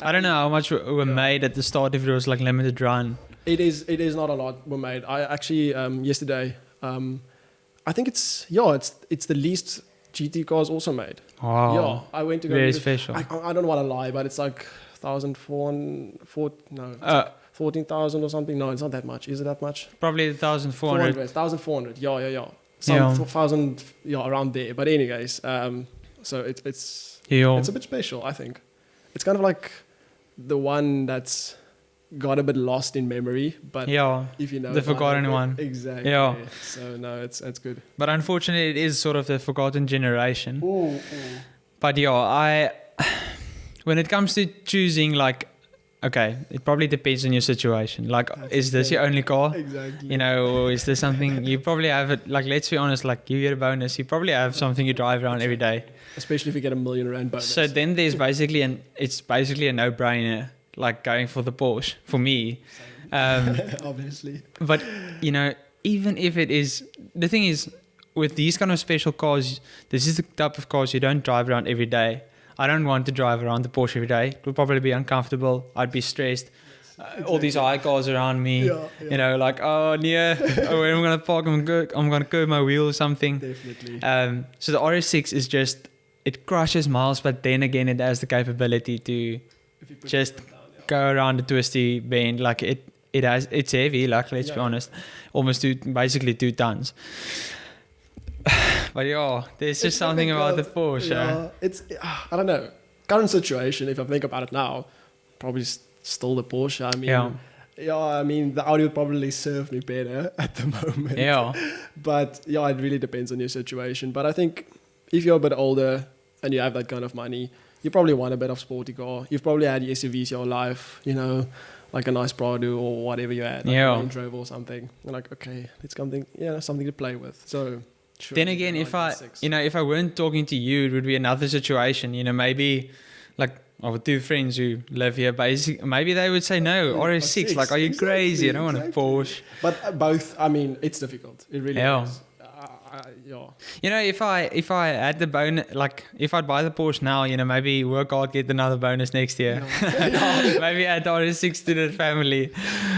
Speaker 1: I don't know how much were made at the start if it was like limited run.
Speaker 2: It is not a lot were made. I actually yesterday, I think it's the least GT cars also made.
Speaker 1: Wow.
Speaker 2: Yeah, I went to go.
Speaker 1: Very special.
Speaker 2: I don't want to lie, but it's like 14,000 or something. No, it's not that much. Is it that much?
Speaker 1: Probably 1,400.
Speaker 2: 1,400. Yeah. Some 1,000. Yeah, around there. But anyways, so it's a bit special. I think it's kind of like the one that's got a bit lost in memory, but if you know
Speaker 1: the forgotten one.
Speaker 2: Exactly. So no, it's good.
Speaker 1: But unfortunately, it is sort of the forgotten generation.
Speaker 2: Ooh.
Speaker 1: But when it comes to choosing, like, okay, it probably depends on your situation. Like, is this your only car?
Speaker 2: Exactly.
Speaker 1: Or is there something you probably have it? Like, let's be honest. Like, you get a bonus, you probably have something you drive around every day.
Speaker 2: Especially if you get $1 million bonus.
Speaker 1: So then there's basically it's basically a no-brainer, like going for the Porsche for me.
Speaker 2: Obviously.
Speaker 1: But even if it is, the thing is, with these kind of special cars, this is the type of cars you don't drive around every day. I don't want to drive around the Porsche every day. It would probably be uncomfortable. I'd be stressed. all these high cars around me.
Speaker 2: Yeah.
Speaker 1: You know, like, oh, where I'm going to park, I'm going to curb my wheel or something.
Speaker 2: Definitely.
Speaker 1: So the RS6 is just, it crushes miles, but then again, it has the capability to just go around a twisty bend. Like it's heavy, like, let's be honest, almost basically 2 tons. But yeah, there's just something about the Porsche.
Speaker 2: Yeah, it's, I don't know, current situation, if I think about it now, probably still the Porsche. I mean, I mean, the Audi would probably serve me better at the moment.
Speaker 1: Yeah.
Speaker 2: But yeah, it really depends on your situation. But I think if you're a bit older and you have that kind of money, you probably want a bit of sporty car. You've probably had SUVs your life, you know, like a nice Prado or whatever you had, like a Range Rover or something. You're like, okay, it's something to play with. So sure,
Speaker 1: then again, if I weren't talking to you, it would be another situation. You know, maybe like I have 2 friends who live here, but maybe they would say no, RS6. Like, are you crazy? I don't want a Porsche.
Speaker 2: But both, I mean, it's difficult. It really is.
Speaker 1: You know, if I had the bonus, like if I'd buy the Porsche now, you know, maybe work hard, get another bonus next year. Maybe add RS6 to the family.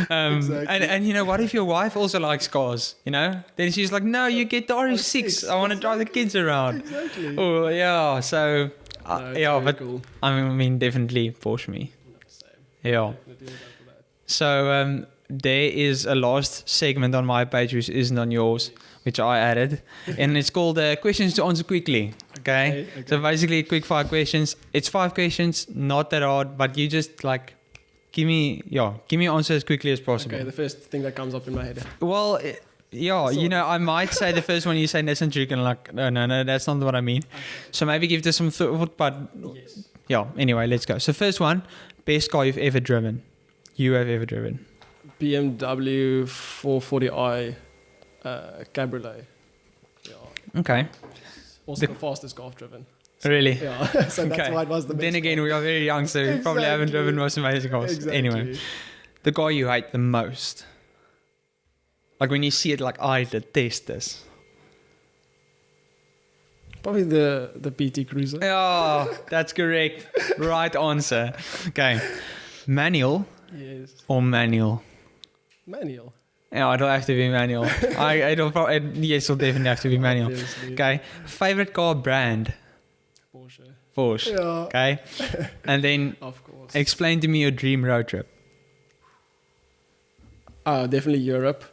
Speaker 1: Exactly. And you know, what if your wife also likes cars? You know, then she's like, no, you get the RS6. I want to drive the kids around.
Speaker 2: Exactly.
Speaker 1: Oh yeah, so but cool. I mean, definitely Porsche me. Yeah. So there is a last segment on my page which isn't on yours, which I added, and it's called questions to answer quickly. Okay? So basically, quick-fire questions. It's 5 questions, not that hard, but you just like give me answer as quickly as possible.
Speaker 2: Okay, the first thing that comes up in my head.
Speaker 1: Well, you know, I might say the first one you say Nissan Juke, and like, no, that's not what I mean. Okay. So maybe give this some thought, but anyway, let's go. So first one, best car you've ever driven. You have ever driven.
Speaker 2: BMW 440i Cabriolet. Yeah.
Speaker 1: Okay.
Speaker 2: Also the fastest car I've driven.
Speaker 1: So, really?
Speaker 2: Yeah. So that's why it was the best.
Speaker 1: Then again, we are very young, so we probably haven't driven most amazing cars. Exactly. Anyway, the car you hate the most. Like when you see it, like, I detest this.
Speaker 2: Probably the PT Cruiser.
Speaker 1: Oh, that's correct. Right answer. Okay. Manual.
Speaker 2: Yes.
Speaker 1: Or manual?
Speaker 2: Manual.
Speaker 1: Yeah, it'll have to be manual. It'll definitely have to be manual. Obviously. Okay. Favorite car brand? Porsche. Yeah. Okay. And then,
Speaker 2: of course,
Speaker 1: explain to me your dream road trip.
Speaker 2: Definitely Europe.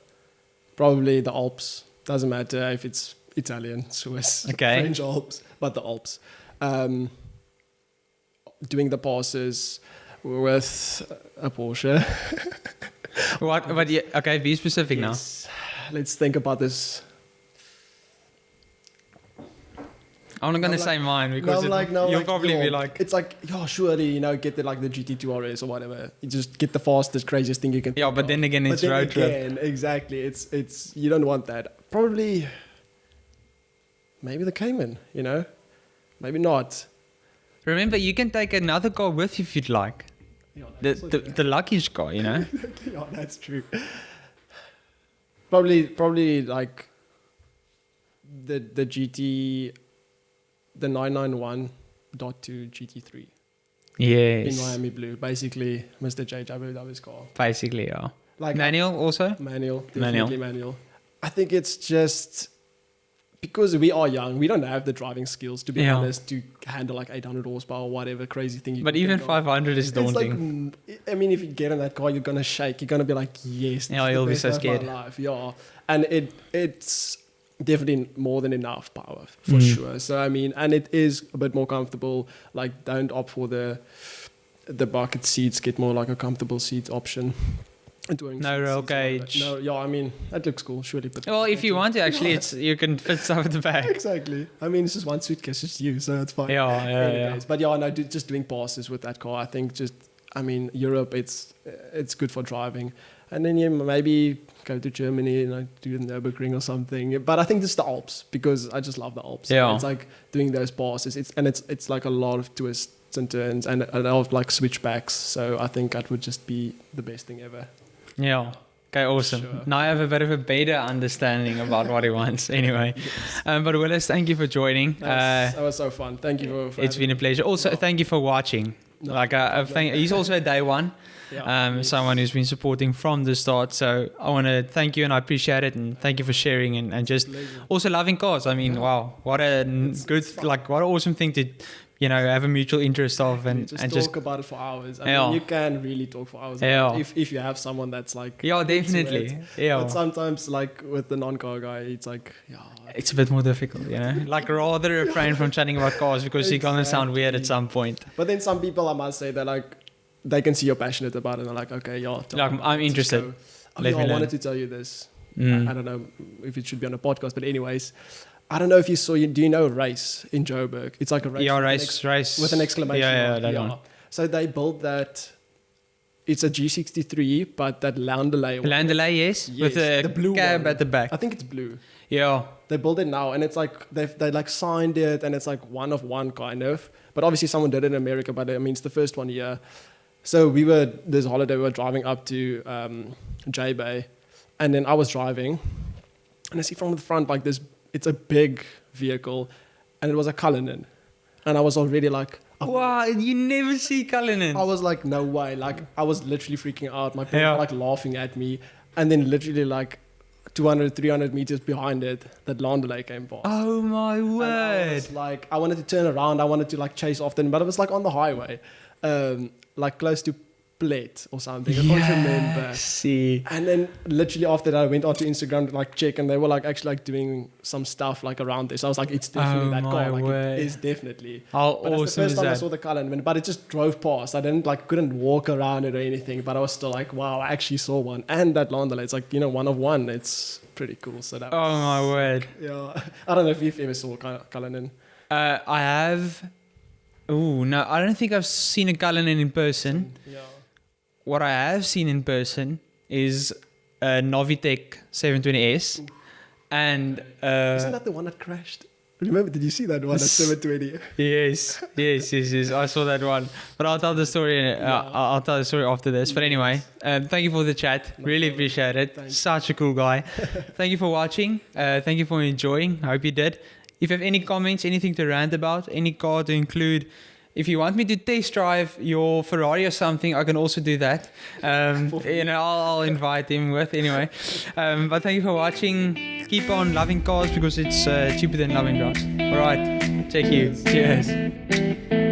Speaker 2: Probably the Alps. Doesn't matter if it's Italian, Swiss, French Alps, but the Alps. Doing the passes with a Porsche.
Speaker 1: What? But yeah, okay, be specific now.
Speaker 2: Let's think about this.
Speaker 1: I'm not gonna say mine because you'll probably be like,
Speaker 2: it's like, surely, you know, get the GT2 RS or whatever. You just get the fastest, craziest thing you can.
Speaker 1: Yeah, but then again, it's road trip.
Speaker 2: Exactly. It's you don't want that. Probably, maybe the Cayman. You know, maybe not.
Speaker 1: Remember, you can take another car with you if you'd like. Yeah, the luggage car, you know.
Speaker 2: Yeah, that's true. Probably like the GT. The 991.2 GT3.
Speaker 1: Yes.
Speaker 2: In Miami blue. Basically, Mr. JWW's car.
Speaker 1: Basically, yeah. Like manual also?
Speaker 2: Manual. Definitely manual. I think it's just because we are young, we don't have the driving skills, to be honest, to handle like 800 horsepower or whatever crazy thing you
Speaker 1: But even 500 is daunting.
Speaker 2: Like, I mean, if you get in that car, you're going to shake. You're going to be like, yes.
Speaker 1: Yeah, you'll be so scared.
Speaker 2: Yeah. And it's definitely more than enough power for sure. So I mean, and it is a bit more comfortable. Like, don't opt for the bucket seats. Get more like a comfortable seat option.
Speaker 1: No roll cage.
Speaker 2: No, yeah, I mean, that looks cool, surely. But
Speaker 1: well, if you want to, actually, you can fit stuff at the back.
Speaker 2: Exactly. I mean, it's just one suitcase, just you, so it's fine.
Speaker 1: Yeah.
Speaker 2: But yeah, no, just doing passes with that car. I think Europe, it's good for driving, and then you maybe go to Germany and do the Nürburgring or something. But I think it's the Alps, because I just love the Alps.
Speaker 1: Yeah.
Speaker 2: It's like doing those passes. It's like a lot of twists and turns and a lot of like switchbacks. So I think that would just be the best thing ever. Yeah.
Speaker 1: Okay, awesome. Sure. Now I have a bit of a better understanding about what he wants anyway. Yes. But Willis, thank you for joining.
Speaker 2: That was so fun. Thank you for
Speaker 1: it's been a pleasure. Also, thank you for watching.
Speaker 2: No,
Speaker 1: like I think he's also a day one.
Speaker 2: Yeah,
Speaker 1: someone who's been supporting from the start. So I want to thank you and I appreciate it, and thank you for sharing and just also loving cars. I mean, wow, what a what an awesome thing to, have a mutual interest of and
Speaker 2: just talk about it for hours. I mean, you can really talk for hours about it if you have someone that's like
Speaker 1: definitely.
Speaker 2: But sometimes like with the non-car guy, it's like
Speaker 1: it's a bit more difficult, like rather refrain from chatting about cars because you're gonna sound weird at some point.
Speaker 2: But then some people, I must say, that like they can see you're passionate about it and they're like, okay,
Speaker 1: I'm interested.
Speaker 2: I wanted to tell you this. I don't know if it should be on a podcast, but anyways, I don't know if you saw, do you know Race in Joburg? It's like a race.
Speaker 1: Yeah, race.
Speaker 2: With an exclamation mark.
Speaker 1: That one.
Speaker 2: So they built that, it's a G63, but that Landaulet one.
Speaker 1: Landaulet, yes. With the blue cab at the back.
Speaker 2: I think it's blue.
Speaker 1: Yeah.
Speaker 2: They built it now, and it's like, they like signed it, and it's like one of one kind of. But obviously someone did it in America, but I mean, it's the first one here. So this holiday, we were driving up to J-Bay, and then I was driving, and I see from the front, like it's a big vehicle, and it was a Cullinan. And I was already like...
Speaker 1: Wow, you never see Cullinan.
Speaker 2: I was like, no way. Like, I was literally freaking out. My parents were like laughing at me. And then literally like 200, 300 meters behind it, that Landaulet came past.
Speaker 1: Oh my word.
Speaker 2: And I was like, I wanted to turn around. I wanted to like chase after them, but it was like on the highway. Like close to Plate or something. I can't remember.
Speaker 1: See.
Speaker 2: And then literally after that, I went onto Instagram to like check, and they were like actually like doing some stuff like around this. I was like, it's definitely that car. Like it is definitely.
Speaker 1: How
Speaker 2: but
Speaker 1: awesome
Speaker 2: that's the first time
Speaker 1: that?
Speaker 2: I saw the Cullinan, but it just drove past. I couldn't walk around it or anything, but I was still like, wow, I actually saw one. And that Landaulet, it's like, one of one. It's pretty cool. So that.
Speaker 1: Oh my word.
Speaker 2: Yeah. I don't know if you've ever saw Cullinan.
Speaker 1: I have. Oh no, I don't think I've seen a Cullinan in person.
Speaker 2: Yeah.
Speaker 1: What I have seen in person is a Novitec 720S. Ooh. And
Speaker 2: isn't that the one that crashed? Remember, did you see that one at 720?
Speaker 1: Yes. I saw that one. But I'll tell the story. I'll tell the story after this. But anyway, thank you for the chat. Really appreciate it. Thanks. Such a cool guy. Thank you for watching. Thank you for enjoying. I hope you did. If you have any comments, anything to rant about, any car to include, if you want me to test drive your Ferrari or something, I can also do that. I'll invite him with anyway. But thank you for watching. Keep on loving cars because it's cheaper than loving drugs. All right, take you. Cheers.